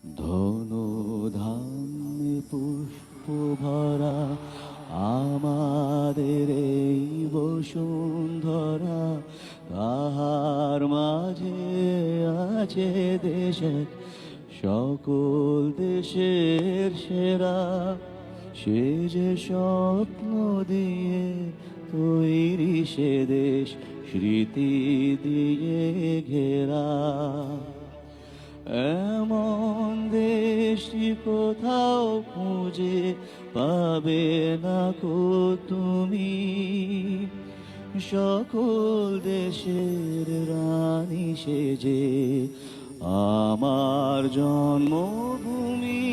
ধনু ধান্যে পুষ্প ভরা আমাদের এই বসুন্ধরা, তাহার মাঝে আছে দেশের সকল দেশের সেরা। সে যে স্বপ্ন দিয়ে তৈরি সে দেশ, স্মৃতি দিয়ে ঘেরা। এমন দেশটি কোথাও খুঁজে পাবে না কো তুমি, সকল দেশের রানী সেজে আমার জন্মভূমি।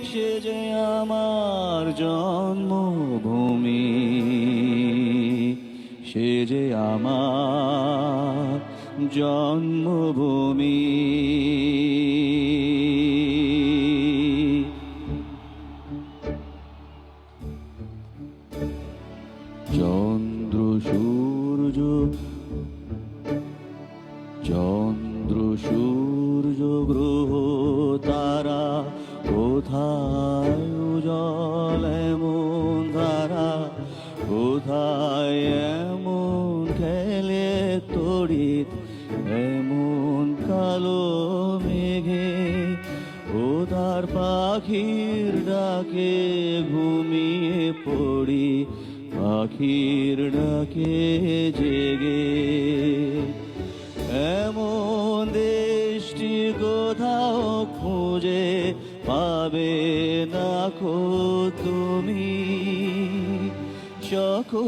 সে যে আমার জন্মভূমি, সে যে আমার জন্মভূমি। চন্দ্র সূর্য, চন্দ্র সূর্য গ্রহ তারা, কোথায় উজ্জ্বল এমন ধারা, কোথায় এমন খেলে তড়িৎ এমন কালো মেঘে। ও তার পাখির ডাকে ঘুমিয়ে পড়ি, পাখির ডাকে জেগে। এমন দেশটি কোথাও খুঁজে পাবে না কো তুমি, সকল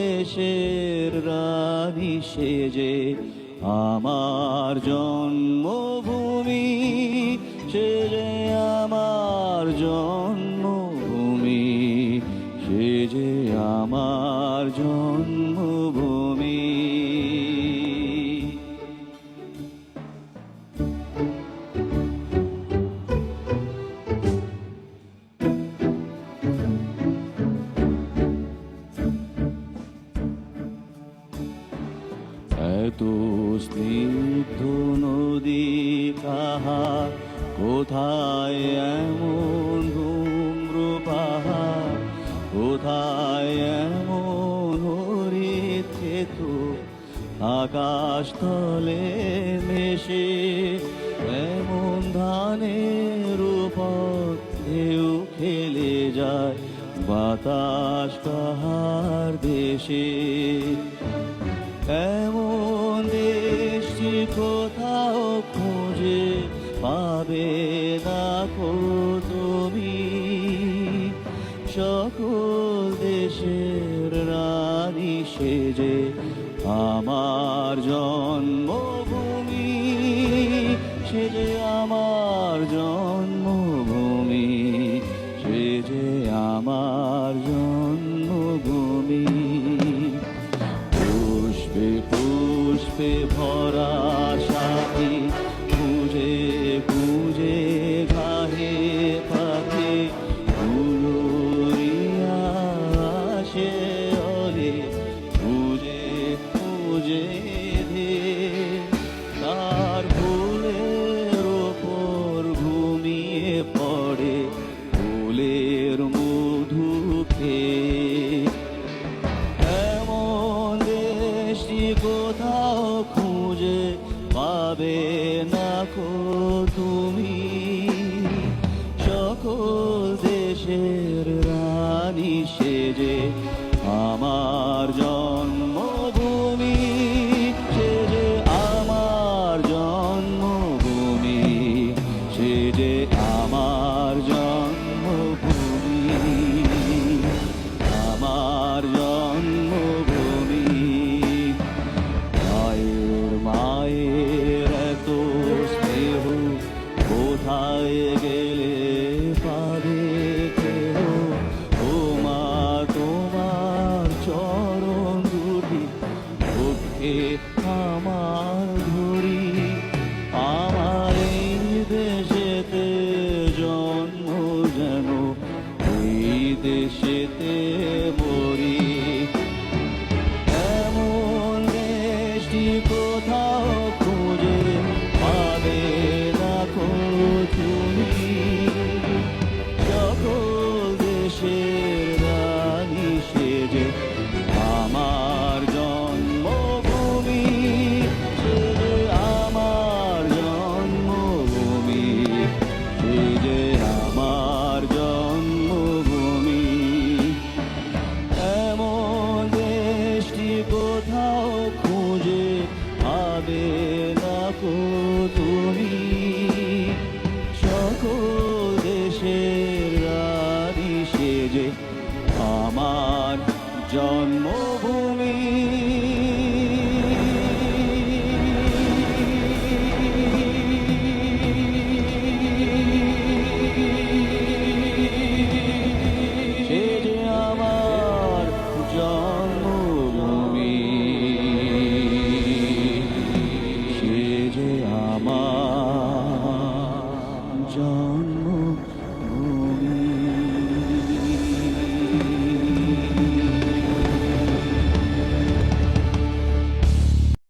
দেশের রানী সেজে আমার জন্মভূমি। সে যে আমার জন্মভূমি, সে যে আমার জন্মভূমি। এত স্নিগ্ধ নদী কাহার, কোথায় এমন ধূম্র পাহাড়, কোথায় এমন হরিত ক্ষেত্র আকাশ তলে মেশে। এমন ধানের উপর ঢেউ খেলে যায় বাতাস কাহার দেশে। এমন দেশটি কোথাও খুঁজে পাবে না কো তুমি, সকল দেশের রানী সেজে আমার জন্মভূমি। সে যে আমার জন্মভূমি, সে যে আমার জন্মভূমি। পুষ্পে পুষ্পে ভরা সাথী, খুঁজে খুঁজে গাহে পাখি, উড়িয়া আসে অলে, খুঁজে খুঁজে ধে। তার ফুলের ওপর ঘুমিয়ে পড়ে, ফুলের মধু খেয়ে। কোথাও খুঁজে পাবে না কো তুমি, সকল দেশের রানী সেজে আমার জন্মভূমি। সে যে আমার জন্মভূমি, সে যে আমার জন্মভূমি, আমার জন্মভূমি। মায়ের এত স্নেহ কোথায় গেলে পাবে কেহ, ও মা জন্ম